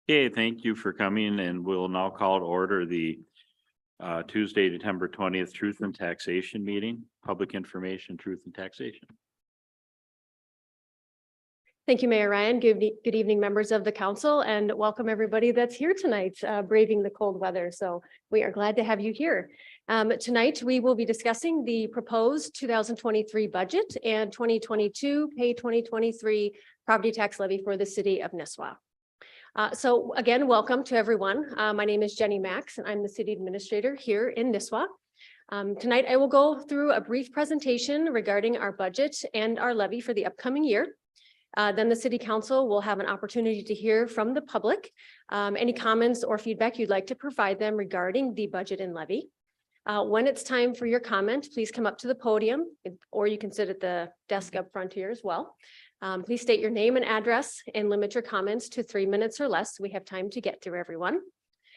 Okay, thank you for coming, and we'll now call to order the Tuesday, September 20th, Truth and Taxation meeting, Public Information, Truth and Taxation. Thank you, Mayor Ryan. Good evening, members of the council, and welcome everybody that's here tonight, braving the cold weather. So we are glad to have you here. Tonight, we will be discussing the proposed 2023 budget and 2022 pay 2023 property tax levy for the city of Nisswa. So again, welcome to everyone. My name is Jenny Max, and I'm the city administrator here in Nisswa. Tonight, I will go through a brief presentation regarding our budget and our levy for the upcoming year. Then the city council will have an opportunity to hear from the public, any comments or feedback you'd like to provide them regarding the budget and levy. When it's time for your comment, please come up to the podium, or you can sit at the desk up front here as well. Please state your name and address and limit your comments to 3 minutes or less. We have time to get through everyone.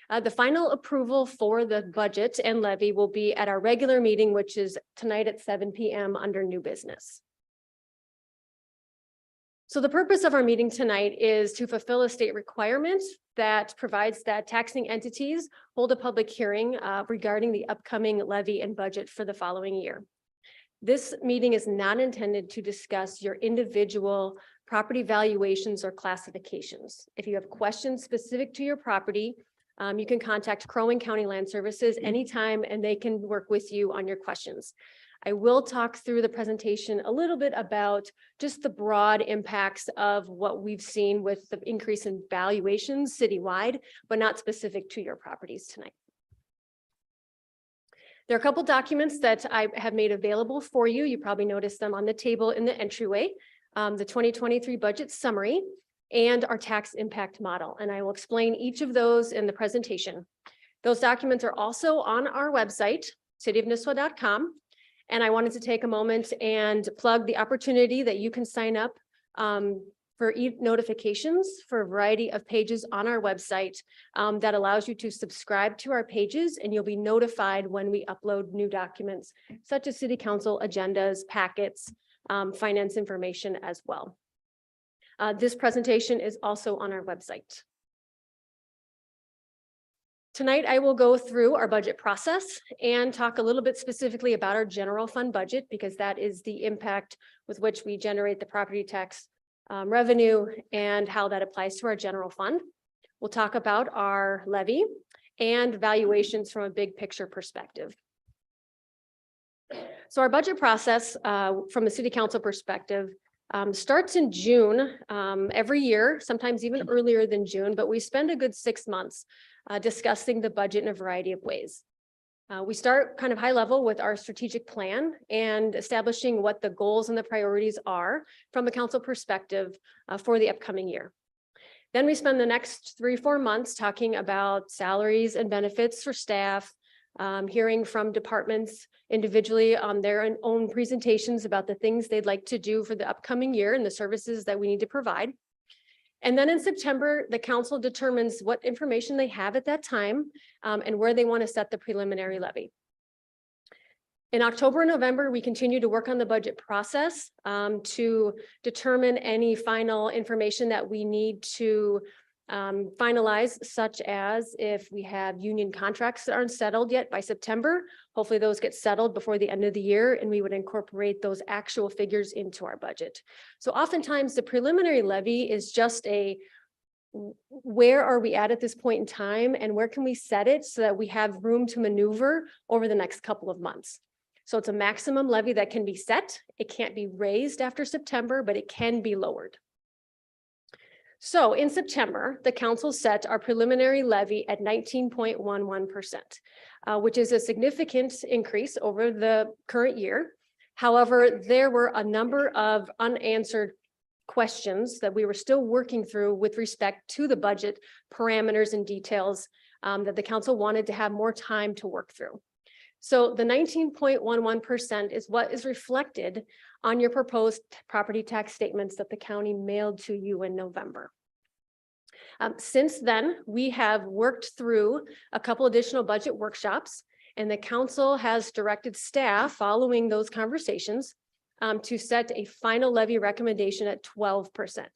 The final approval for the budget and levy will be at our regular meeting, which is tonight at 7 p.m. under new business. So the purpose of our meeting tonight is to fulfill a state requirement that provides that taxing entities hold a public hearing regarding the upcoming levy and budget for the following year. This meeting is not intended to discuss your individual property valuations or classifications. If you have questions specific to your property, you can contact Crow Wing County Land Services anytime, and they can work with you on your questions. I will talk through the presentation a little bit about just the broad impacts of what we've seen with the increase in valuations citywide, but not specific to your properties tonight. There are a couple documents that I have made available for you. You probably noticed them on the table in the entryway, the 2023 budget summary and our tax impact model. And I will explain each of those in the presentation. Those documents are also on our website, cityofnisswa.com. And I wanted to take a moment and plug the opportunity that you can sign up for notifications for a variety of pages on our website that allows you to subscribe to our pages, and you'll be notified when we upload new documents such as city council agendas, packets, finance information as well. This presentation is also on our website. Tonight, I will go through our budget process and talk a little bit specifically about our general fund budget, because that is the impact with which we generate the property tax revenue and how that applies to our general fund. We'll talk about our levy and valuations from a big picture perspective. So our budget process from a city council perspective starts in June every year, sometimes even earlier than June, but we spend a good 6 months discussing the budget in a variety of ways. We start kind of high level with our strategic plan and establishing what the goals and the priorities are from a council perspective for the upcoming year. Then we spend the next 3-4 months talking about salaries and benefits for staff, hearing from departments individually on their own presentations about the things they'd like to do for the upcoming year and the services that we need to provide. And then in September, the council determines what information they have at that time and where they want to set the preliminary levy. In October and November, we continue to work on the budget process to determine any final information that we need to finalize, such as if we have union contracts that aren't settled yet by September. Hopefully those get settled before the end of the year, and we would incorporate those actual figures into our budget. So oftentimes the preliminary levy is just where are we at this point in time, and where can we set it so that we have room to maneuver over the next couple of months. So it's a maximum levy that can be set. It can't be raised after September, but it can be lowered. So in September, the council set our preliminary levy at 19.11%, which is a significant increase over the current year. However, there were a number of unanswered questions that we were still working through with respect to the budget parameters and details that the council wanted to have more time to work through. So the 19.11% is what is reflected on your proposed property tax statements that the county mailed to you in November. Since then, we have worked through a couple additional budget workshops, and the council has directed staff following those conversations to set a final levy recommendation at 12%.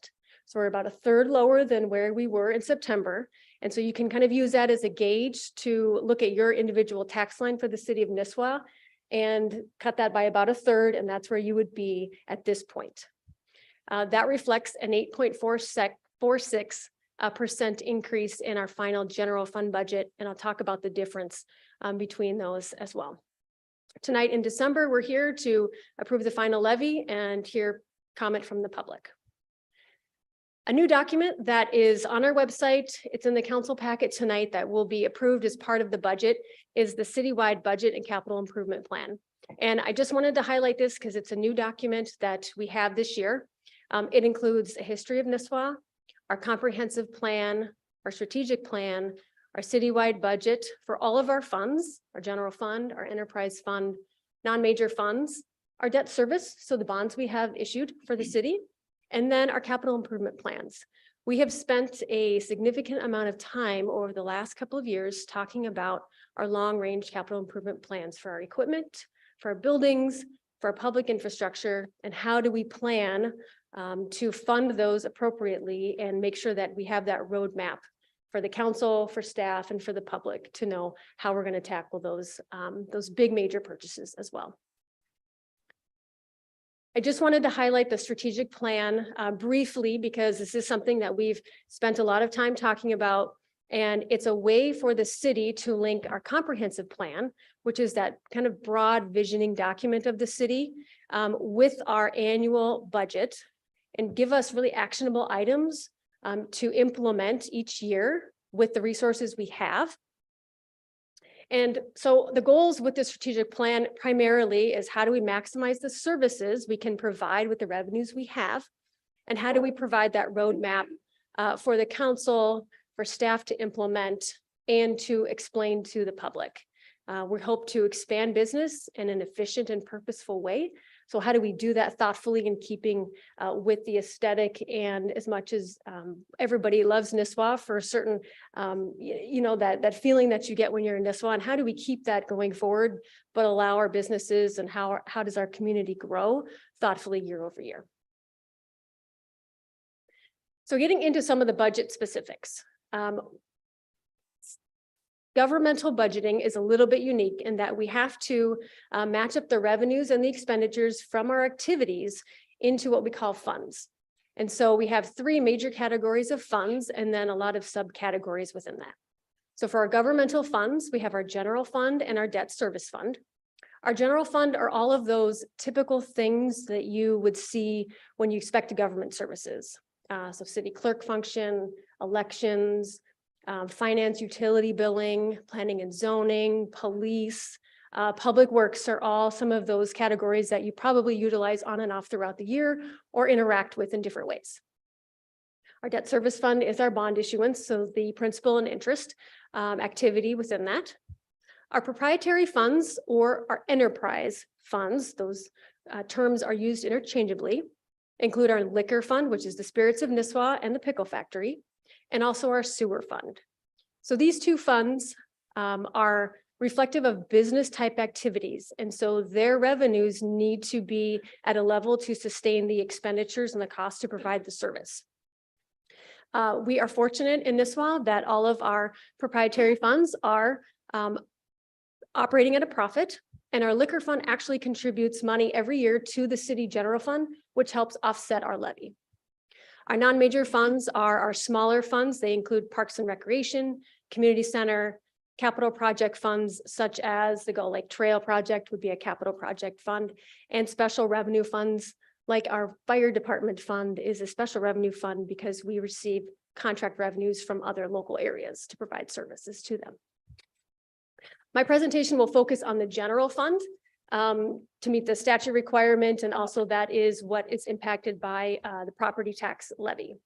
So we're about a third lower than where we were in September. And so you can kind of use that as a gauge to look at your individual tax line for the city of Nisswa and cut that by about a third, and that's where you would be at this point. That reflects an 8.46% increase in our final general fund budget, and I'll talk about the difference between those as well. Tonight in December, we're here to approve the final levy and hear comment from the public. A new document that is on our website, it's in the council packet tonight that will be approved as part of the budget, is the citywide budget and capital improvement plan. And I just wanted to highlight this because it's a new document that we have this year. It includes a history of Nisswa, our comprehensive plan, our strategic plan, our citywide budget for all of our funds, our general fund, our enterprise fund, non-major funds, our debt service, so the bonds we have issued for the city, and then our capital improvement plans. We have spent a significant amount of time over the last couple of years talking about our long-range capital improvement plans for our equipment, for our buildings, for our public infrastructure, and how do we plan to fund those appropriately and make sure that we have that roadmap for the council, for staff, and for the public to know how we're going to tackle those big major purchases as well. I just wanted to highlight the strategic plan briefly because this is something that we've spent a lot of time talking about, and it's a way for the city to link our comprehensive plan, which is that kind of broad visioning document of the city, with our annual budget and give us really actionable items to implement each year with the resources we have. And so the goals with the strategic plan primarily is how do we maximize the services we can provide with the revenues we have? And how do we provide that roadmap for the council, for staff to implement and to explain to the public? We hope to expand business in an efficient and purposeful way. So how do we do that thoughtfully in keeping with the aesthetic, and as much as everybody loves Nisswa for a certain, that feeling that you get when you're in Nisswa, and how do we keep that going forward, but allow our businesses and how does our community grow thoughtfully year over year? So getting into some of the budget specifics. Governmental budgeting is a little bit unique in that we have to match up the revenues and the expenditures from our activities into what we call funds. And so we have three major categories of funds and then a lot of subcategories within that. So for our governmental funds, we have our general fund and our debt service fund. Our general fund are all of those typical things that you would see when you expect government services. So city clerk function, elections, finance, utility billing, planning and zoning, police, public works are all some of those categories that you probably utilize on and off throughout the year or interact with in different ways. Our debt service fund is our bond issuance, so the principal and interest activity within that. Our proprietary funds or our enterprise funds, those terms are used interchangeably, include our liquor fund, which is the Spirits of Nisswa and the Pickle Factory, and also our sewer fund. So these two funds are reflective of business type activities. And so their revenues need to be at a level to sustain the expenditures and the cost to provide the service. We are fortunate in Nisswa that all of our proprietary funds are operating at a profit, and our liquor fund actually contributes money every year to the city general fund, which helps offset our levy. Our non-major funds are our smaller funds. They include Parks and Recreation, Community Center, capital project funds such as the Gull Lake Trail project would be a capital project fund, and special revenue funds like our fire department fund is a special revenue fund because we receive contract revenues from other local areas to provide services to them. My presentation will focus on the general fund to meet the statute requirement, and also that is what is impacted by the property tax levy.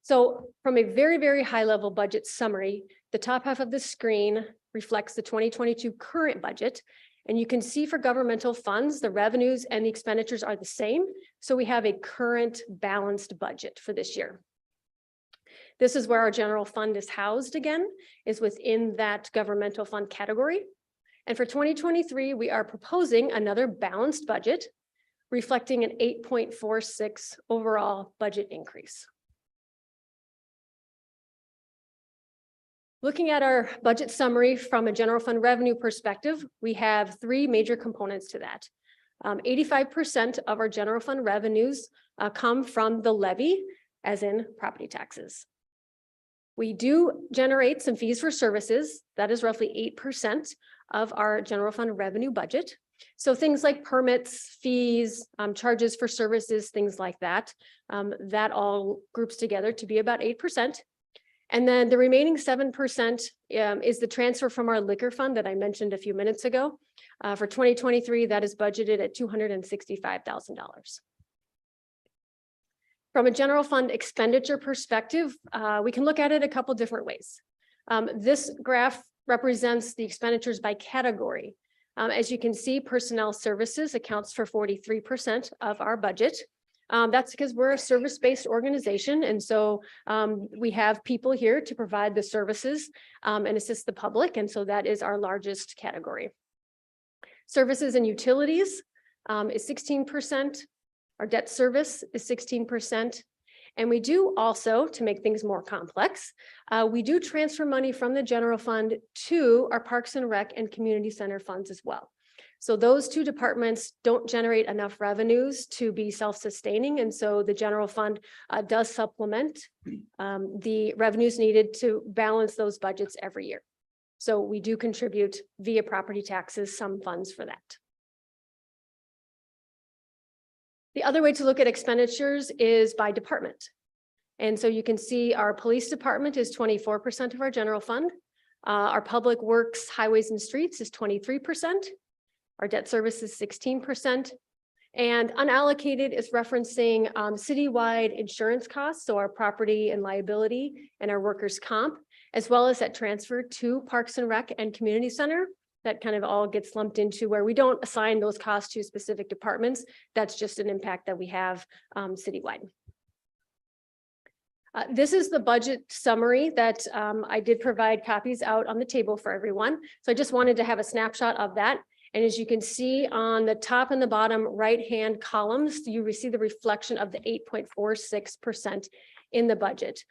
So from a very, very high level budget summary, the top half of the screen reflects the 2022 current budget. And you can see for governmental funds, the revenues and the expenditures are the same. So we have a current balanced budget for this year. This is where our general fund is housed again, is within that governmental fund category. And for 2023, we are proposing another balanced budget reflecting an 8.46 overall budget increase. Looking at our budget summary from a general fund revenue perspective, we have three major components to that. 85% of our general fund revenues come from the levy, as in property taxes. We do generate some fees for services. That is roughly 8% of our general fund revenue budget. So things like permits, fees, charges for services, things like that, that all groups together to be about 8%. And then the remaining 7% is the transfer from our liquor fund that I mentioned a few minutes ago. For 2023, that is budgeted at $265,000. From a general fund expenditure perspective, we can look at it a couple different ways. This graph represents the expenditures by category. As you can see, personnel services accounts for 43% of our budget. That's because we're a service-based organization. And so we have people here to provide the services and assist the public. And so that is our largest category. Services and utilities is 16%. Our debt service is 16%. And we do also, to make things more complex, we do transfer money from the general fund to our Parks and Rec and Community Center funds as well. So those two departments don't generate enough revenues to be self-sustaining. And so the general fund does supplement the revenues needed to balance those budgets every year. So we do contribute via property taxes, some funds for that. The other way to look at expenditures is by department. And so you can see our police department is 24% of our general fund. Our public works, highways and streets is 23%. Our debt service is 16%. And unallocated is referencing citywide insurance costs, so our property and liability and our workers' comp, as well as that transfer to Parks and Rec and Community Center. That kind of all gets lumped into where we don't assign those costs to specific departments. That's just an impact that we have citywide. This is the budget summary that I did provide copies out on the table for everyone. So I just wanted to have a snapshot of that. And as you can see on the top and the bottom right-hand columns, you receive the reflection of the 8.46% in the budget.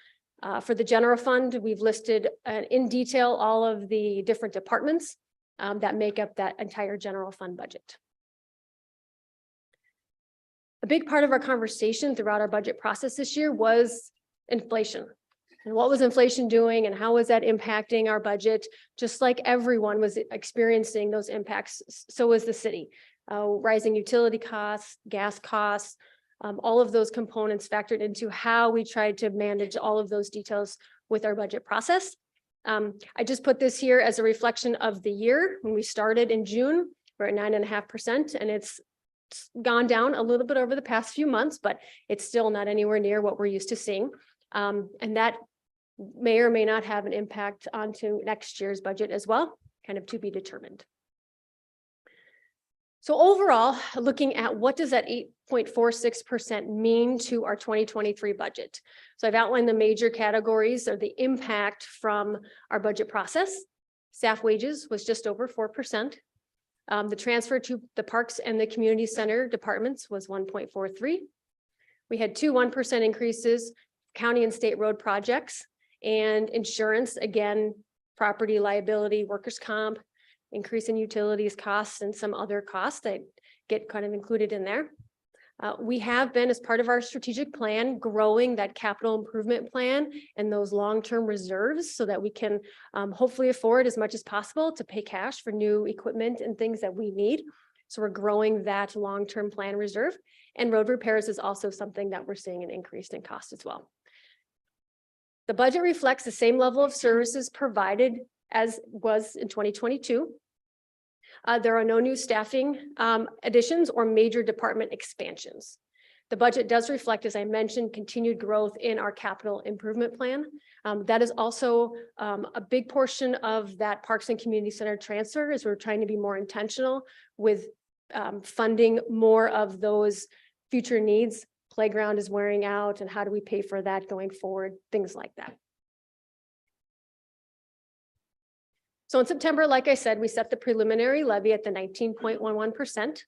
For the general fund, we've listed in detail all of the different departments that make up that entire general fund budget. A big part of our conversation throughout our budget process this year was inflation. And what was inflation doing and how was that impacting our budget? Just like everyone was experiencing those impacts, so was the city. Rising utility costs, gas costs, all of those components factored into how we tried to manage all of those details with our budget process. I just put this here as a reflection of the year. When we started in June, we're at 9.5%, and it's gone down a little bit over the past few months, but it's still not anywhere near what we're used to seeing. And that may or may not have an impact onto next year's budget as well, kind of to be determined. So overall, looking at what does that 8.46% mean to our 2023 budget? So I've outlined the major categories or the impact from our budget process. Staff wages was just over 4%. The transfer to the Parks and the Community Center departments was 1.43. We had two 1% increases, county and state road projects, and insurance, again, property liability, workers' comp, increase in utilities costs, and some other costs that get kind of included in there. We have been, as part of our strategic plan, growing that capital improvement plan and those long-term reserves so that we can hopefully afford as much as possible to pay cash for new equipment and things that we need. So we're growing that long-term plan reserve, and road repairs is also something that we're seeing an increase in cost as well. The budget reflects the same level of services provided as was in 2022. There are no new staffing additions or major department expansions. The budget does reflect, as I mentioned, continued growth in our capital improvement plan. That is also a big portion of that Parks and Community Center transfer, as we're trying to be more intentional with funding more of those future needs. Playground is wearing out, and how do we pay for that going forward? Things like that. So in September, like I said, we set the preliminary levy at the 19.11%.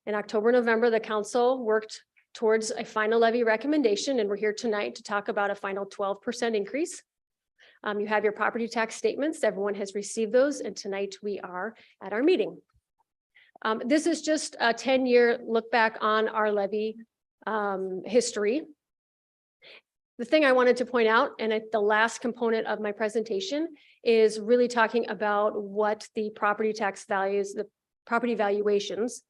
In October, November, the council worked towards a final levy recommendation, and we're here tonight to talk about a final 12% increase. You have your property tax statements. Everyone has received those, and tonight we are at our meeting. This is just a 10-year look back on our levy history. The thing I wanted to point out, and the last component of my presentation, is really talking about what the property tax values, the property valuations,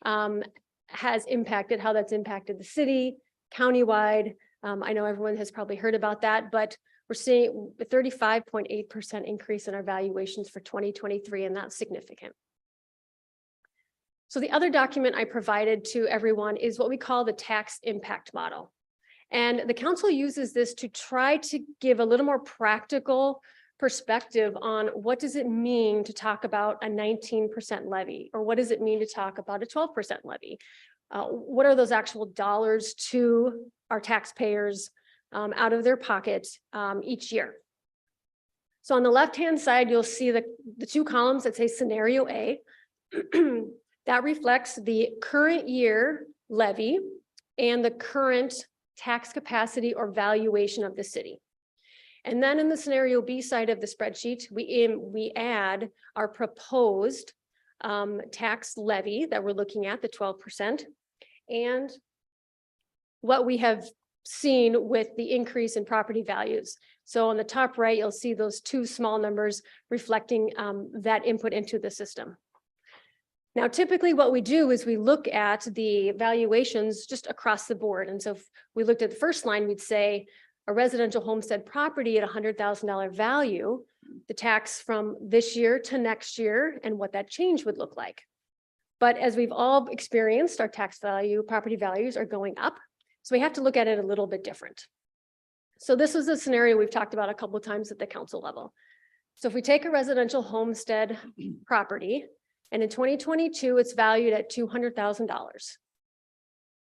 has impacted, how that's impacted the city, countywide. I know everyone has probably heard about that, but we're seeing a 35.8% increase in our valuations for 2023, and that's significant. So the other document I provided to everyone is what we call the tax impact model. And the council uses this to try to give a little more practical perspective on what does it mean to talk about a 19% levy, or what does it mean to talk about a 12% levy? What are those actual dollars to our taxpayers out of their pocket each year? So on the left-hand side, you'll see the two columns that say scenario A. That reflects the current year levy and the current tax capacity or valuation of the city. And then in the scenario B side of the spreadsheet, we add our proposed tax levy that we're looking at, the 12%, and what we have seen with the increase in property values. So on the top right, you'll see those two small numbers reflecting that input into the system. Now, typically what we do is we look at the valuations just across the board. And so if we looked at the first line, we'd say a residential homestead property at $100,000 value, the tax from this year to next year and what that change would look like. But as we've all experienced, our tax value, property values are going up. So we have to look at it a little bit different. So this is a scenario we've talked about a couple of times at the council level. So if we take a residential homestead property, and in 2022, it's valued at $200,000.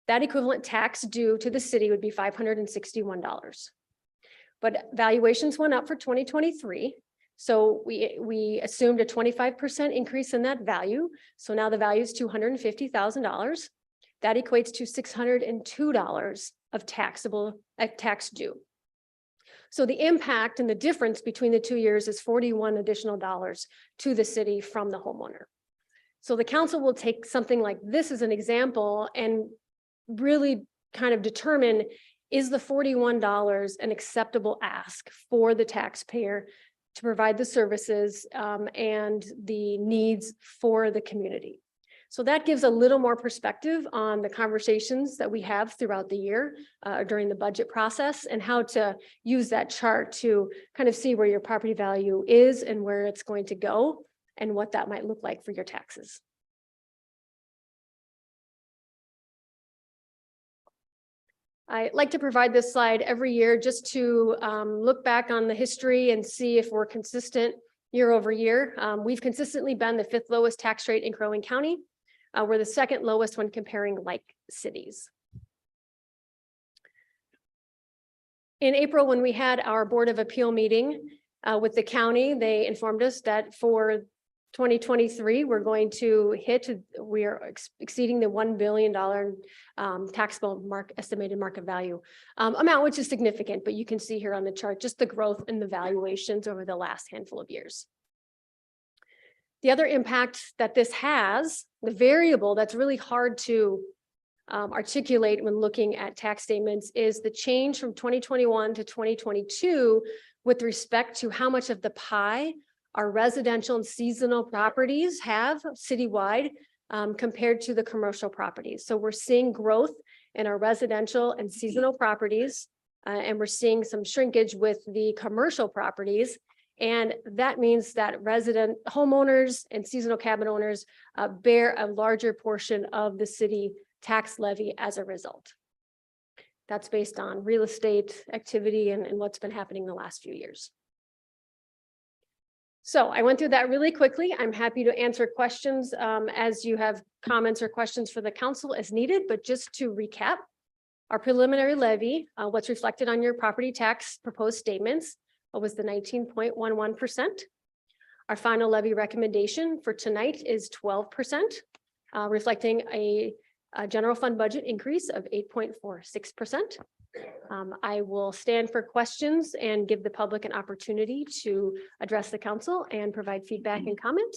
That equivalent tax due to the city would be $561. But valuations went up for 2023. So we assumed a 25% increase in that value. So now the value is $250,000. That equates to $602 of tax due. So the impact and the difference between the 2 years is $41 additional to the city from the homeowner. So the council will take something like this as an example and really kind of determine, is the $41 an acceptable ask for the taxpayer to provide the services and the needs for the community? So that gives a little more perspective on the conversations that we have throughout the year during the budget process, and how to use that chart to kind of see where your property value is and where it's going to go, and what that might look like for your taxes. I like to provide this slide every year just to look back on the history and see if we're consistent year over year. We've consistently been the 5th lowest tax rate in Crow Wing County. We're the 2nd lowest when comparing like cities. In April, when we had our Board of Appeal meeting with the county, they informed us that for 2023, we are exceeding the $1 billion taxable estimated market value amount, which is significant, but you can see here on the chart just the growth in the valuations over the last handful of years. The other impact that this has, the variable that's really hard to articulate when looking at tax statements, is the change from 2021 to 2022 with respect to how much of the pie our residential and seasonal properties have citywide compared to the commercial properties. So we're seeing growth in our residential and seasonal properties, and we're seeing some shrinkage with the commercial properties. And that means that resident homeowners and seasonal cabin owners bear a larger portion of the city tax levy as a result. That's based on real estate activity and what's been happening the last few years. So I went through that really quickly. I'm happy to answer questions as you have comments or questions for the council as needed, but just to recap, our preliminary levy, what's reflected on your property tax proposed statements, was the 19.11%. Our final levy recommendation for tonight is 12%, reflecting a general fund budget increase of 8.46%. I will stand for questions and give the public an opportunity to address the council and provide feedback and comment.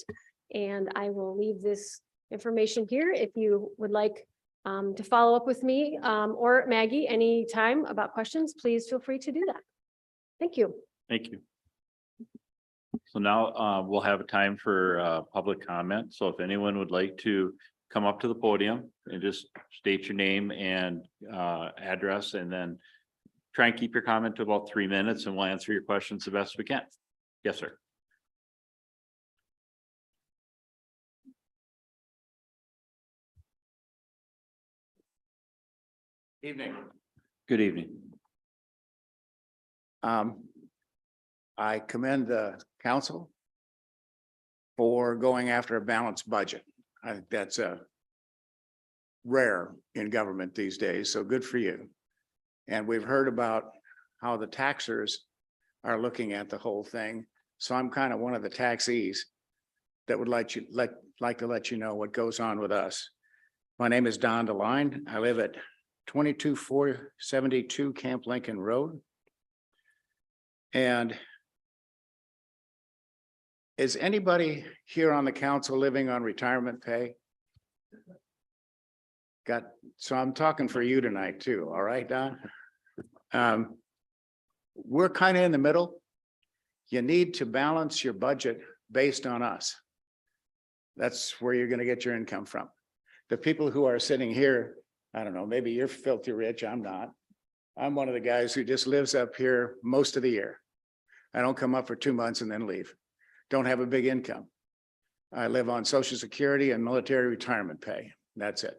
And I will leave this information here. If you would like to follow up with me or Maggie anytime about questions, please feel free to do that. Thank you. Thank you. So now we'll have a time for public comment. So if anyone would like to come up to the podium and just state your name and address, and then try and keep your comment to about 3 minutes, and we'll answer your questions the best we can. Yes, sir. Evening. Good evening. I commend the council for going after a balanced budget. I think that's rare in government these days, so good for you. And we've heard about how the taxers are looking at the whole thing. So I'm kind of one of the taxees that would like to let you know what goes on with us. My name is Don DeLine. I live at 22472 Camp Lincoln Road. And is anybody here on the council living on retirement pay? So I'm talking for you tonight too, all right, Don? We're kind of in the middle. You need to balance your budget based on us. That's where you're going to get your income from. The people who are sitting here, I don't know, maybe you're filthy rich, I'm not. I'm one of the guys who just lives up here most of the year. I don't come up for 2 months and then leave. Don't have a big income. I live on Social Security and military retirement pay. That's it.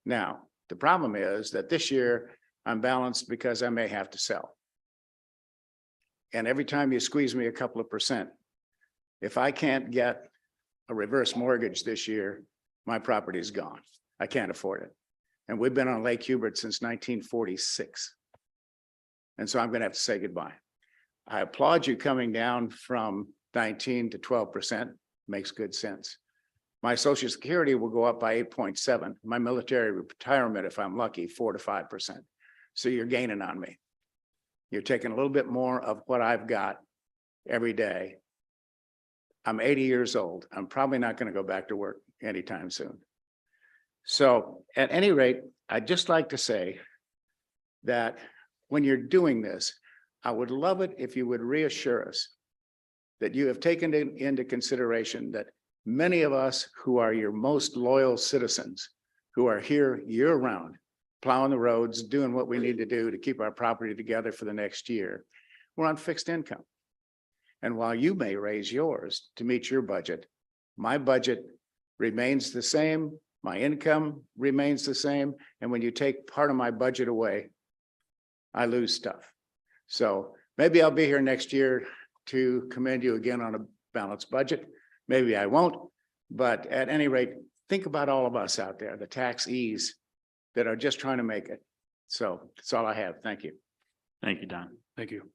Now, the problem is that this year I'm balanced because I may have to sell. And every time you squeeze me a couple of percent, if I can't get a reverse mortgage this year, my property is gone. I can't afford it. And we've been on Lake Hubert since 1946. And so I'm going to have to say goodbye. I applaud you coming down from 19 to 12%. Makes good sense. My Social Security will go up by 8.7. My military retirement, if I'm lucky, 4 to 5%. So you're gaining on me. You're taking a little bit more of what I've got every day. I'm 80 years old. I'm probably not going to go back to work anytime soon. So at any rate, I'd just like to say that when you're doing this, I would love it if you would reassure us that you have taken into consideration that many of us who are your most loyal citizens, who are here year round, plowing the roads, doing what we need to do to keep our property together for the next year, we're on fixed income. And while you may raise yours to meet your budget, my budget remains the same, my income remains the same, and when you take part of my budget away, I lose stuff. So maybe I'll be here next year to commend you again on a balanced budget. Maybe I won't, but at any rate, think about all of us out there, the taxees that are just trying to make it. So that's all I have. Thank you. Thank you, Don. Thank you.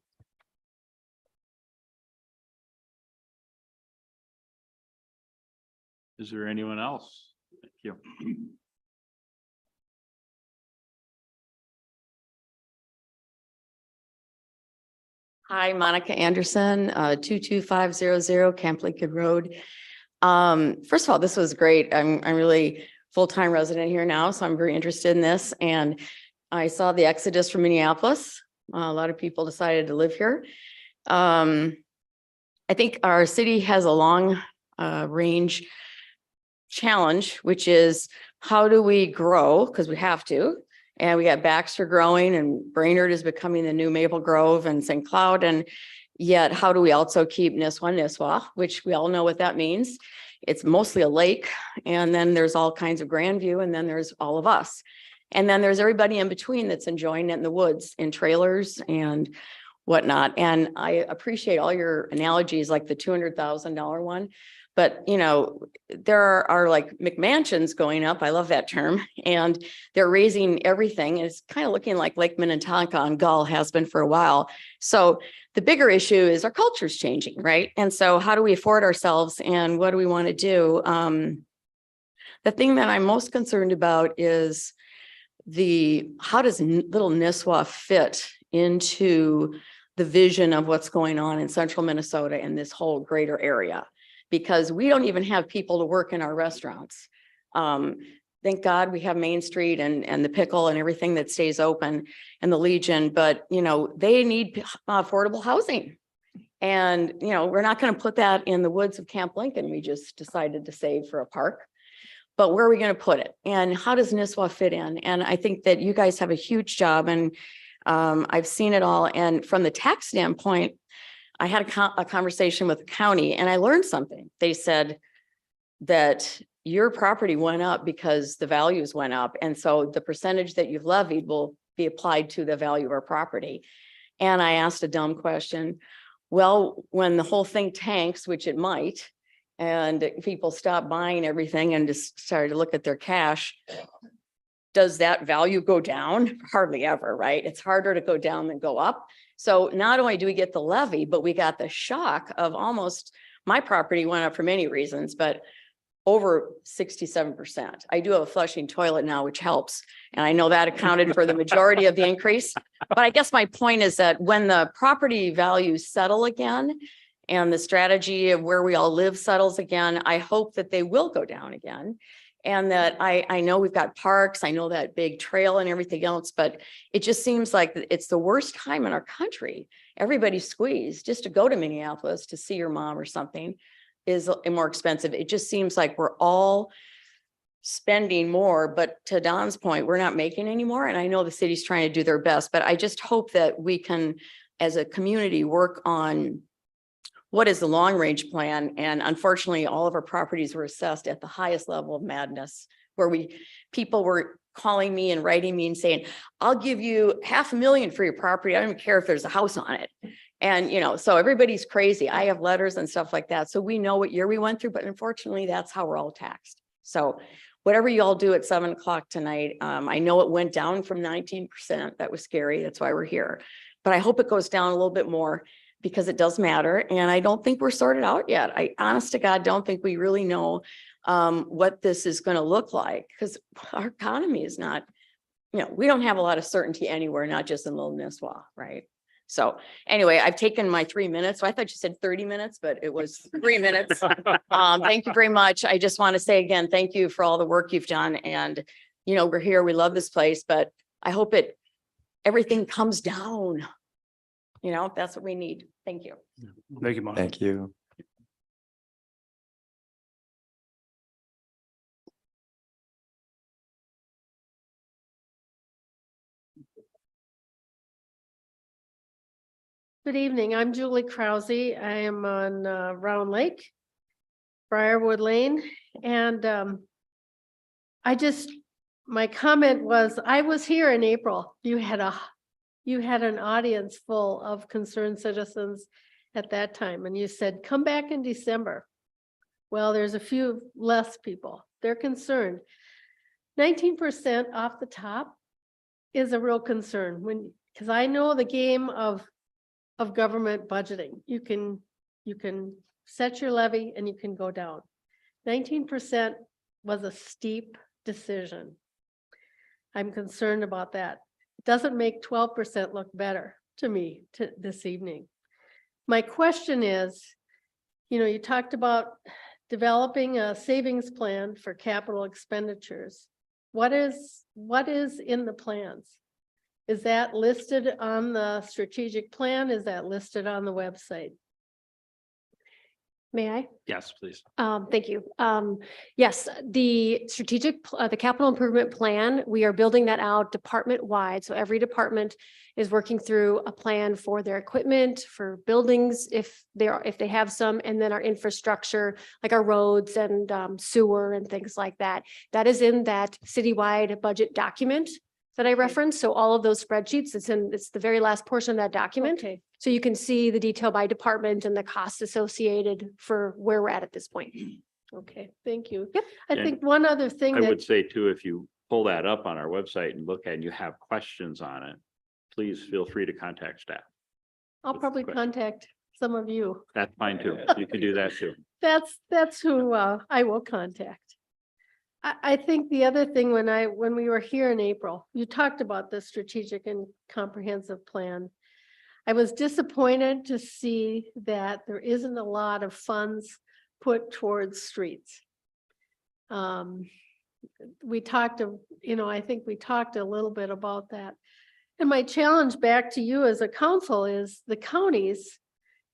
Is there anyone else? Thank you. Hi, Monica Anderson, 22500 Camp Lincoln Road. First of all, this was great. I'm really full-time resident here now, so I'm very interested in this. And I saw the exodus from Minneapolis. A lot of people decided to live here. I think our city has a long range challenge, which is how do we grow? Because we have to. And we got Baxter growing, and Brainerd is becoming the new Maple Grove and St. Cloud. And yet, how do we also keep Nisswa, which we all know what that means? It's mostly a lake. And then there's all kinds of Grandview. And then there's all of us. And then there's everybody in between that's enjoying it in the woods, in trailers and whatnot. And I appreciate all your analogies, like the $200,000 one. But, you know, there are like McMansions going up. I love that term. And they're raising everything. It's kind of looking like Lake Minnetonka on Gull has been for a while. So the bigger issue is our culture is changing, right? And so how do we afford ourselves and what do we want to do? The thing that I'm most concerned about is how does little Nisswa fit into the vision of what's going on in central Minnesota and this whole greater area? Because we don't even have people to work in our restaurants. Thank God we have Main Street and the Pickle and everything that stays open and the Legion, but you know, they need affordable housing. And, you know, we're not going to put that in the woods of Camp Lincoln. We just decided to save for a park. But where are we going to put it? And how does Nisswa fit in? And I think that you guys have a huge job, and I've seen it all. And from the tax standpoint, I had a conversation with the county and I learned something. They said that your property went up because the values went up. And so the percentage that you've levied will be applied to the value of our property. And I asked a dumb question. Well, when the whole thing tanks, which it might, and people stop buying everything and just started to look at their cash, does that value go down? Hardly ever, right? It's harder to go down than go up. So not only do we get the levy, but we got the shock of almost, my property went up for many reasons, but over 67%. I do have a flushing toilet now, which helps. And I know that accounted for the majority of the increase. But I guess my point is that when the property values settle again and the strategy of where we all live settles again, I hope that they will go down again. And that I know we've got parks, I know that big trail and everything else, but it just seems like it's the worst time in our country. Everybody's squeezed. Just to go to Minneapolis to see your mom or something is more expensive. It just seems like we're all spending more, but to Don's point, we're not making any more. And I know the city's trying to do their best, but I just hope that we can, as a community, work on what is the long range plan. And unfortunately, all of our properties were assessed at the highest level of madness, where people were calling me and writing me and saying, I'll give you $500,000 for your property. I don't even care if there's a house on it. And, you know, so everybody's crazy. I have letters and stuff like that. So we know what year we went through, but unfortunately, that's how we're all taxed. So whatever you all do at 7 o'clock tonight, I know it went down from 19%. That was scary. That's why we're here. But I hope it goes down a little bit more, because it does matter. And I don't think we're sorted out yet. I honest to God don't think we really know what this is going to look like, because our economy is not, you know, we don't have a lot of certainty anywhere, not just in Little Nisswa, right? So anyway, I've taken my 3 minutes. So I thought you said 30 minutes, but it was 3 minutes. Thank you very much. I just want to say again, thank you for all the work you've done. And, you know, we're here, we love this place, but I hope everything comes down. You know, that's what we need. Thank you. Thank you, Mom. Thank you. Good evening. I'm Julie Krause. I am on Round Lake, Briarwood Lane. And my comment was, I was here in April. You had an audience full of concerned citizens at that time. And you said, come back in December. Well, there's a few less people. They're concerned. 19% off the top is a real concern, because I know the game of government budgeting. You can set your levy and you can go down. 19% was a steep decision. I'm concerned about that. It doesn't make 12% look better to me this evening. My question is, you know, you talked about developing a savings plan for capital expenditures. What is in the plans? Is that listed on the strategic plan? Is that listed on the website? May I? Yes, please. Thank you. Yes, the the capital improvement plan, we are building that out department wide. So every department is working through a plan for their equipment, for buildings, if they have some, and then our infrastructure, like our roads and sewer and things like that. That is in that citywide budget document that I referenced. So all of those spreadsheets, it's the very last portion of that document. Okay. So you can see the detail by department and the costs associated for where we're at this point. Okay, thank you. Yep. I And think one other thing I that would say too, if you pull that up on our website and look at it and you have questions on it, please feel free to contact staff. I'll probably question. contact some of you. That's fine too. You can do that too. That's who I will contact. I think the other thing when we were here in April, you talked about the strategic and comprehensive plan. I was disappointed to see that there isn't a lot of funds put towards streets. We talked I think we talked a little bit about that. And my challenge back to you as a council is the counties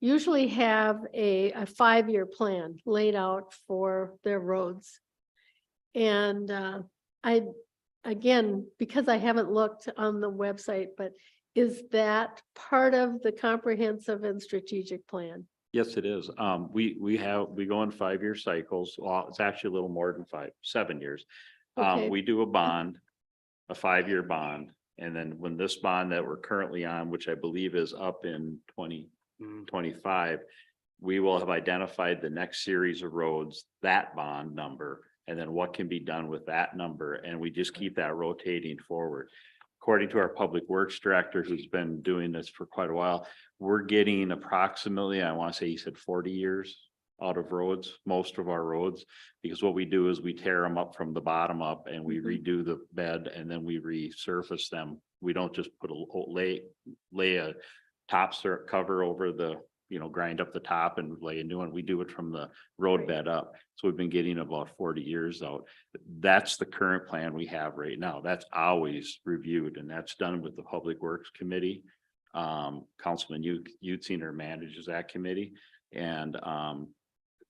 usually have a 5-year plan laid out for their roads. And again, because I haven't looked on the website, but is that part of the comprehensive and strategic plan? Yes, it is. We go in 5-year cycles. Well, it's actually a little more than 7 years. Okay. We do a bond, a 5-year bond. And then when this bond that we're currently on, which I believe is up in 2025, we will have identified the next series of roads, that bond number, and then what can be done with that number. And we just keep that rotating forward. According to our public works director, who's been doing this for quite a while, we're getting approximately, I want to say he said 40 years out of roads, most of our roads, because what we do is we tear them up from the bottom up and we redo the bed and then we resurface them. We don't just put lay a top cover over the, grind up the top and lay a new one. We do it from the road bed up. So we've been getting about 40 years out. That's the current plan we have right now. That's always reviewed, and that's done with the Public Works Committee. Councilman Utsiner manages that committee. And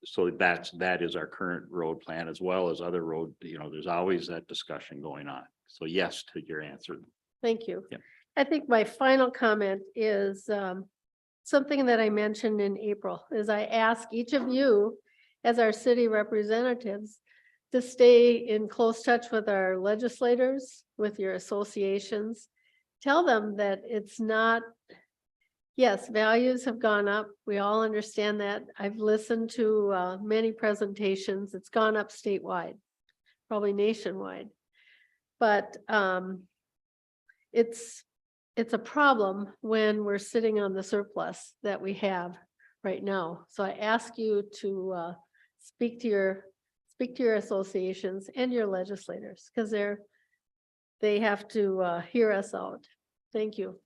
so that is our current road plan, as well as other road, there's always that discussion going on. So yes, to your answer. Thank you. Yeah. I think my final comment is something that I mentioned in April, is I ask each of you as our city representatives to stay in close touch with our legislators, with your associations. Tell them that it's not, yes, values have gone up. We all understand that. I've listened to many presentations. It's gone up statewide, probably nationwide. But it's a problem when we're sitting on the surplus that we have right now. So I ask you to speak to your associations and your legislators, because they have to hear us out. Thank you.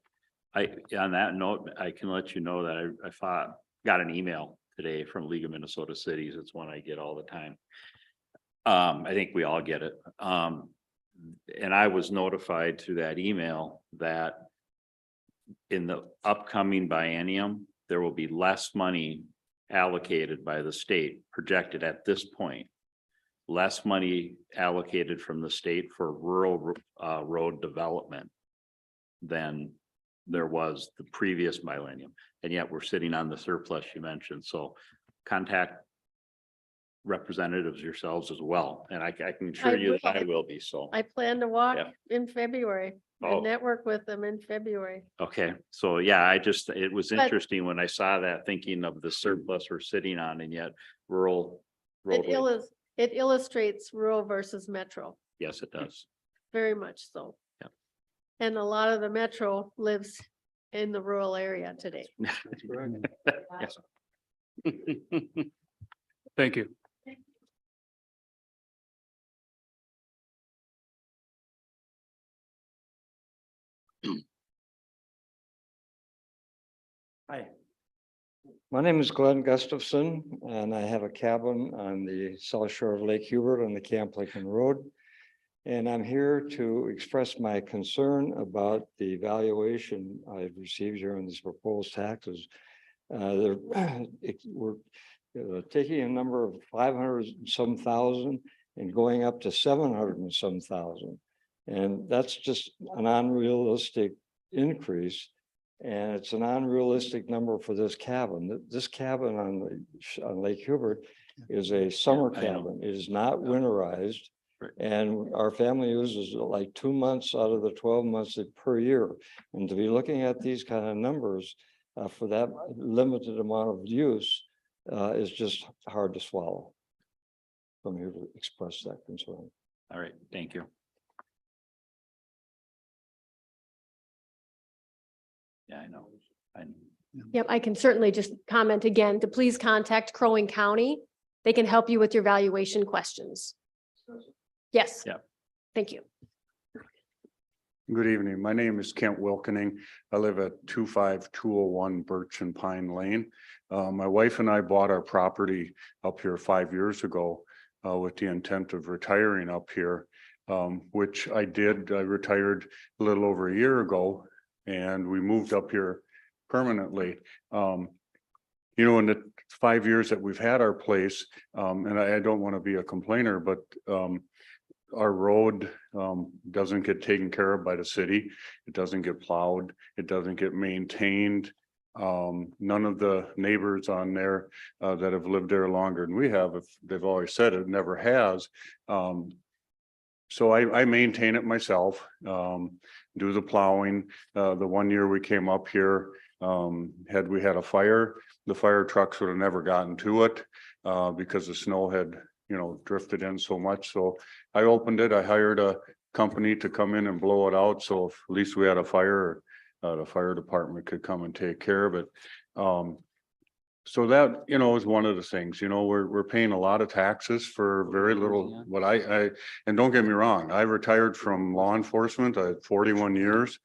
On that note, I can let you know that I got an email today from League of Minnesota Cities. It's one I get all the time. I think we all get it. And I was notified through that email that in the upcoming biennium, there will be less money allocated by the state projected at this point. Less money allocated from the state for rural road development than there was the previous millennium. And yet we're sitting on the surplus you mentioned. So contact representatives yourselves as well. And I can assure you that I will be. So I plan to walk Yeah. in February Oh. and network with them in February. okay. So yeah, it was But- interesting when I saw that, thinking of the surplus we're sitting on, and yet rural roadway. It illustrates rural versus metro, Yes, it does. very much so. Yeah. And a lot of the metro lives in the rural area today. Yes. Thank you. Hi. My name is Glenn Gustafson, and I have a cabin on the south shore of Lake Hubert on the Camp Lincoln Road. And I'm here to express my concern about the valuation I've received here on these proposed taxes. We're taking a number of 500 and some thousand and going up to 700 and some thousand. And that's just an unrealistic increase. And it's an unrealistic number for this cabin. This cabin on Lake Hubert is a summer I know. cabin. It is not winterized. Right. And our family uses it like 2 months out of the 12 months per year. And to be looking at these kind of numbers for that limited amount of use is just hard to swallow. So I'm here to express that concern. All right, thank you. Yeah, I know. Yep, I can certainly just comment again to please contact Crow Wing County. They can help you with your valuation questions. Yes. Yeah. Thank you. Good evening. My name is Kent Wilkening. I live at 25201 Birch and Pine Lane. My wife and I bought our property up here 5 years ago with the intent of retiring up here, which I did. I retired a little over a year ago and we moved up here permanently. You know, in the 5 years that we've had our place, and I don't want to be a complainer, but our road doesn't get taken care of by the city. It doesn't get plowed. It doesn't get maintained. None of the neighbors on there that have lived there longer than we have, if they've always said it, never has. So I maintain it myself, do the plowing. The 1 year we came up here, had we had a fire, the fire trucks would have never gotten to it because the snow had, you know, drifted in so much. So I opened it. I hired a company to come in and blow it out. So if at least we had a fire, the fire department could come and take care of it. So that, you know, is one of the things, you know, we're paying a lot of taxes for very little. What and don't get me wrong, I retired from law enforcement. I had 41 years.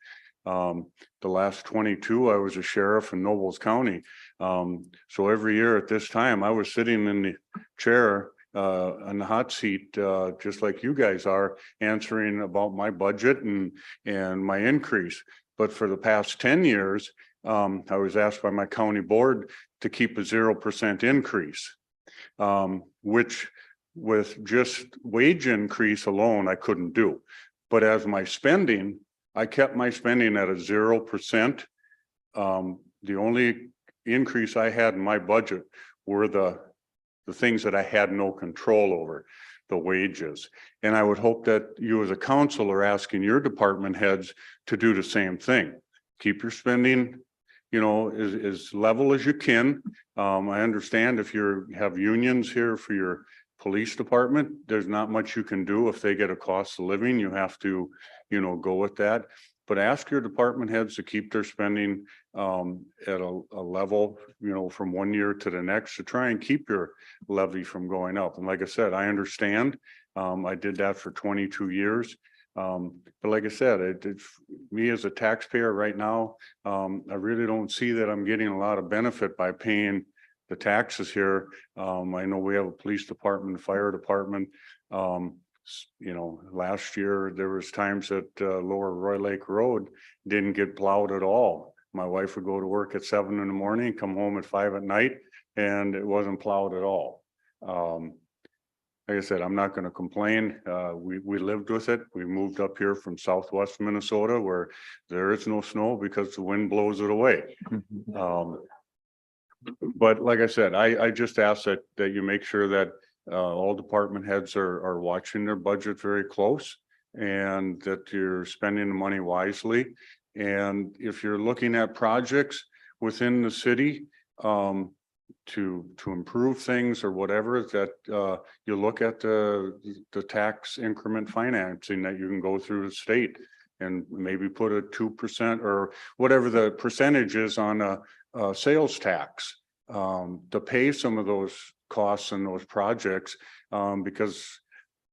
The last 22, I was a sheriff in Nobles County. So every year at this time, I was sitting in the chair on the hot seat, just like you guys are, answering about my budget and my increase. But for the past 10 years, I was asked by my county board to keep a 0% increase, which with just wage increase alone, I couldn't do. But as my spending, I kept my spending at a 0%. The only increase I had in my budget were the things that I had no control over, the wages. And I would hope that you as a council are asking your department heads to do the same thing. Keep your spending, you know, as level as you can. I understand if you have unions here for your police department, there's not much you can do. If they get a cost of living, you have to, you know, go with that. But ask your department heads to keep their spending at a level, you know, from 1 year to the next, to try and keep your levy from going up. And like I said, I understand. I did that for 22 years. But like I said, me as a taxpayer right now, I really don't see that I'm getting a lot of benefit by paying the taxes here. I know we have a police department, fire department. You know, last year there was times that Lower Roy Lake Road didn't get plowed at all. My wife would go to work at 7 in the morning, come home at 5 at night, and it wasn't plowed at all. Like I said, I'm not going to complain. We lived with it. We moved up here from Southwest Minnesota, where there is no snow because the wind blows it away. But like I said, I just ask that you make sure that all department heads are watching their budget very close, and that you're spending the money wisely. And if you're looking at projects within the city to improve things or whatever, that you look at the tax increment financing that you can go through the state, and maybe put a 2% or whatever the percentage is on a sales tax to pay some of those costs and those projects, because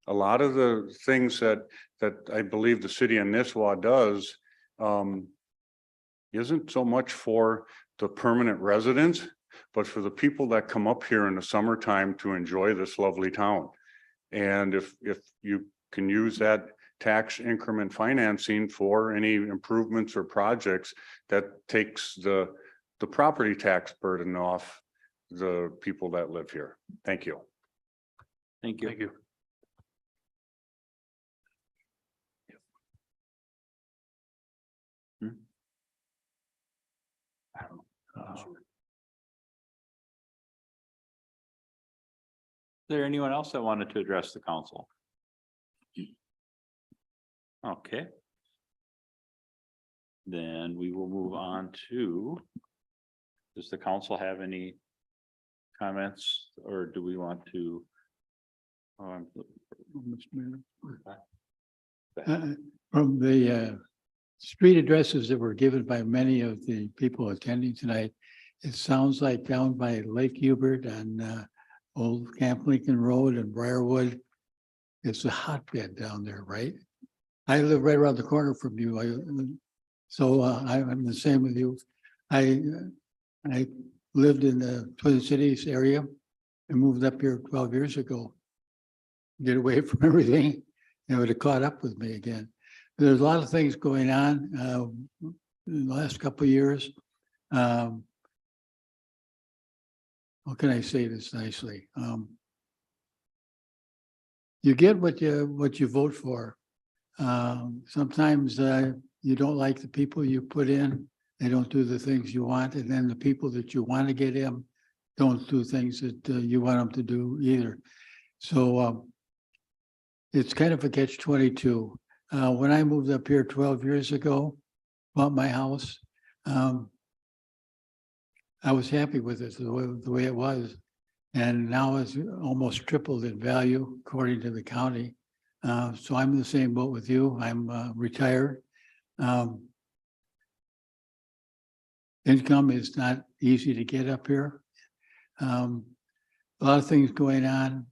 a lot of the things that I believe the city of Nisswa does isn't so much for the permanent residents, but for the people that come up here in the summertime to enjoy this lovely town. And if you can use that tax increment financing for any improvements or projects, that takes the property tax burden off the people that live here. Thank you. Thank you. Thank you. Is there anyone else that wanted to address the council? Okay. Then we will move on to, does the council have any comments, or do we want to? From the street addresses that were given by many of the people attending tonight, it sounds like down by Lake Hubert and Old Camp Lincoln Road and Briarwood, it's a hotbed down there, right? I live right around the corner from you. I'm the same with you. I lived in the Twin Cities area and moved up here 12 years ago. Get away from everything, and it would have caught up with me again. There's a lot of things going on in the last couple of years. How can I say this nicely? You get what you vote for. Sometimes you don't like the people you put in. They don't do the things you want, and then the people that you want to get in don't do things that you want them to do either. So it's kind of a catch-22. When I moved up here 12 years ago, bought my house, I was happy with it the way it was. And now it's almost tripled in value according to the county. So I'm in the same boat with you. I'm retired. Income is not easy to get up here. A lot of things going on.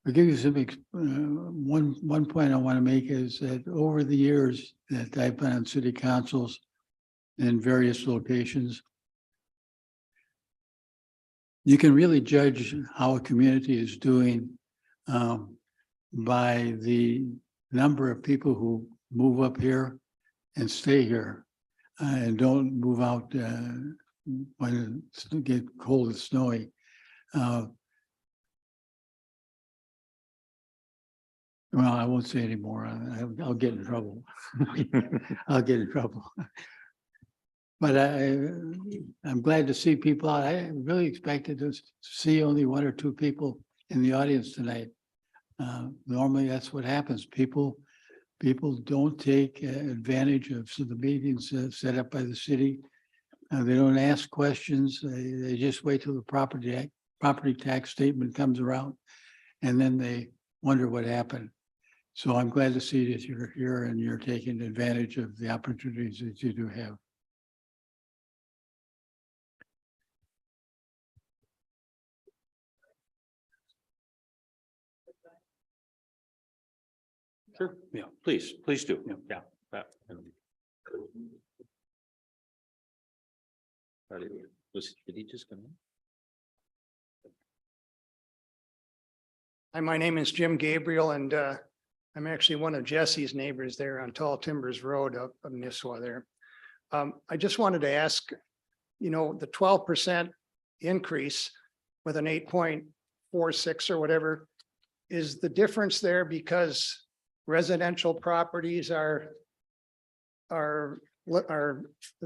I'll give you some, one point I want to make is that over the years that I've been on city councils in various locations, you can really judge how a community is doing by the number of people who move up here and stay here and don't move out when it gets cold and snowy. Well, I won't say anymore. I'll get in trouble. I'll get in trouble. But I'm glad to see people out. I really expected to see only one or two people in the audience tonight. Normally, that's what happens. People don't take advantage of the meetings set up by the city. They don't ask questions. They just wait till the property tax statement comes around, and then they wonder what happened. So I'm glad to see that you're here and you're taking advantage of the opportunities that you do have. Sure, yeah, please do. Yeah. Did he just come in? Hi, my name is Jim Gabriel, and I'm actually one of Jesse's neighbors there on Tall Timbers Road up of Nisswa there. I just wanted to ask, the 12% increase with an 8.46 or whatever, is the difference there because residential properties are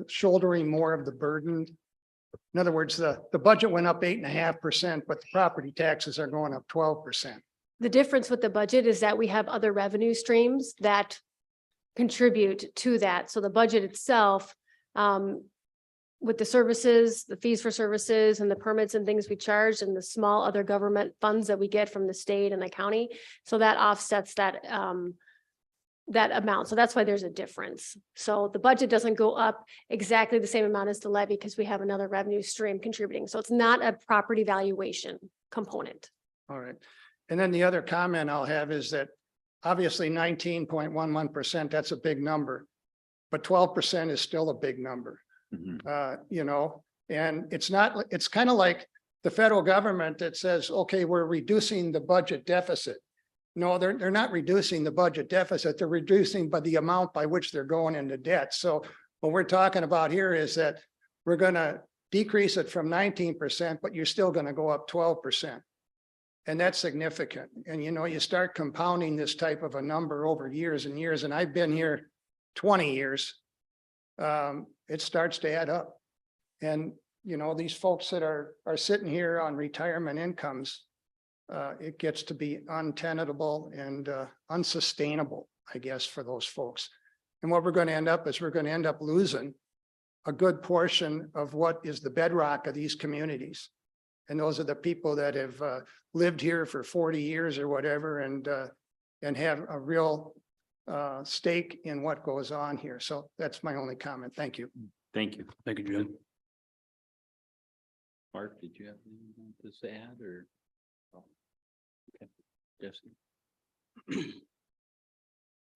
shouldering more of the burden? In other words, the budget went up 8.5%, but the property taxes are going up 12%. The difference with the budget is that we have other revenue streams that contribute to that. So the budget itself, with the services, the fees for services and the permits and things we charge and the small other government funds that we get from the state and the county. So that offsets that, that amount. So that's why there's a difference. So the budget doesn't go up exactly the same amount as the levy because we have another revenue stream contributing. So it's not a property valuation component. All right. And then the other comment I'll have is that obviously 19.11%, that's a big number, but 12% is still a big number. And it's not, it's kind of like the federal government that says, okay, we're reducing the budget deficit. No, they're not reducing the budget deficit. They're reducing by the amount by which they're going into debt. So what we're talking about here is that we're going to decrease it from 19%, but you're still going to go up 12%. And that's significant. And, you start compounding this type of a number over years and years, and I've been here 20 years. It starts to add up. And, these folks that are sitting here on retirement incomes, it gets to be untenable and unsustainable, I guess, for those folks. And what we're going to end up is we're going to end up losing a good portion of what is the bedrock of these communities. And those are the people that have lived here for 40 years or whatever and have a real stake in what goes on here. So that's my only comment. Thank you. Thank you. Thank you, Jim. Mark, did you have anything to add or? Yes.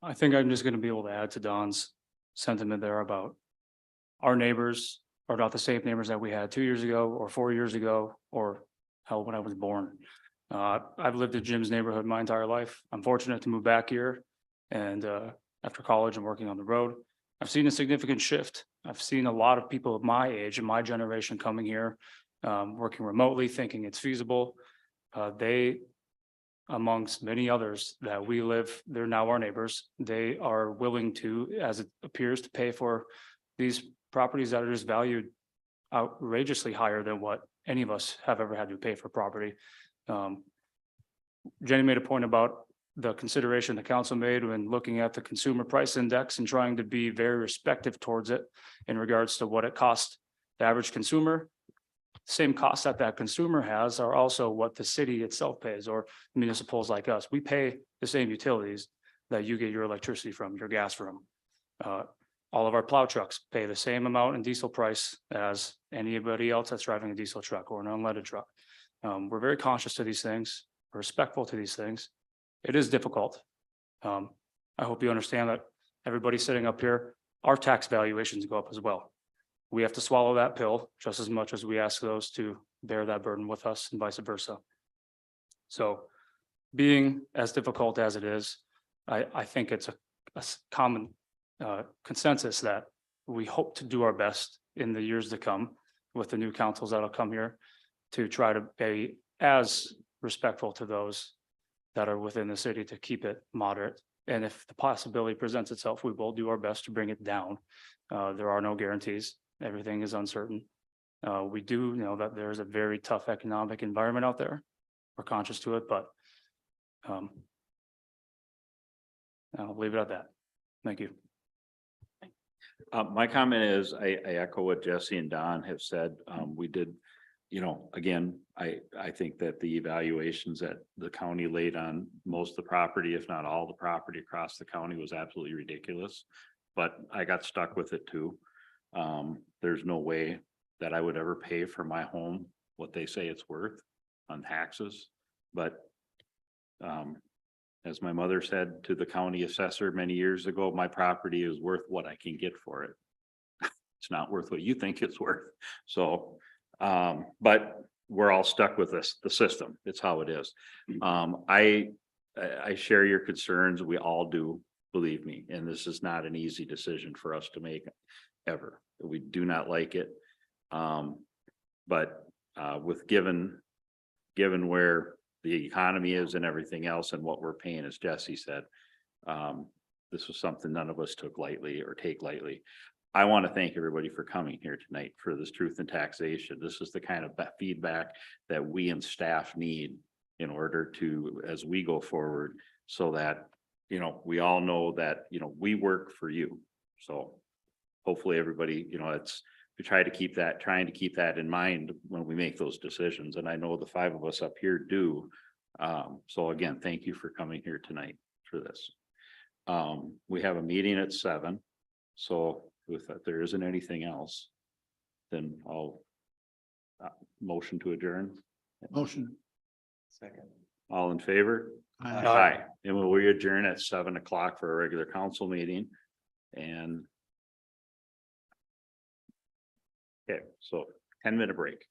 I think I'm just gonna be able to add to Don's sentiment there about our neighbors are not the same neighbors that we had 2 years ago or 4 years ago, or hell, when I was born. I've lived in Jim's neighborhood my entire life. I'm fortunate to move back here. And after college and working on the road, I've seen a significant shift. I've seen a lot of people of my age and my generation coming here, working remotely, thinking it's feasible. They, amongst many others that we live, they're now our neighbors. They are willing to, as it appears, to pay for these properties that are just valued outrageously higher than what any of us have ever had to pay for property. Jenny made a point about the consideration the council made when looking at the consumer price index and trying to be very respectful towards it in regards to what it costs the average consumer. Same costs that that consumer has are also what the city itself pays, or municipals like us. We pay the same utilities that you get your electricity from, your gas from. All of our plow trucks pay the same amount in diesel price as anybody else that's driving a diesel truck or an unleaded truck. We're very conscious to these things, we're respectful to these things. It is difficult. I hope you understand that everybody sitting up here, our tax valuations go up as well. We have to swallow that pill just as much as we ask those to bear that burden with us and vice versa. So being as difficult as it is, I think it's a common consensus that we hope to do our best in the years to come with the new councils that'll come here to try to be as respectful to those that are within the city to keep it moderate. And if the possibility presents itself, we will do our best to bring it down. There are no guarantees. Everything is uncertain. We do know that there's a very tough economic environment out there. We're conscious to it, but I'll leave it at that. Thank you. My comment is, I echo what Jesse and Don have said. We did, again, I think that the evaluations that the county laid on most of the property, if not all the property across the county, was absolutely ridiculous. But I got stuck with it too. There's no way that I would ever pay for my home what they say it's worth on taxes. But as my mother said to the county assessor many years ago, my property is worth what I can get for it. It's not worth what you think it's worth. So, but we're all stuck with this, the system. It's how it is. I share your concerns. We all do, believe me. And this is not an easy decision for us to make ever. We do not like it. But with given where the economy is and everything else and what we're paying, as Jesse said, this was something none of us took lightly or take lightly. I want to thank everybody for coming here tonight for this truth and taxation. This is the kind of feedback that we and staff need in order to, as we go forward, so that, we all know that, we work for you. So hopefully everybody, we trying to keep that in mind when we make those decisions. And I know the five of us up here do. So again, thank you for coming here tonight for this. We have a meeting at 7. So if there isn't anything else, then I'll motion to adjourn. Motion. Second. All in favor? Aye. And we'll adjourn at 7 o'clock for a regular council meeting. And okay, so 10-minute break.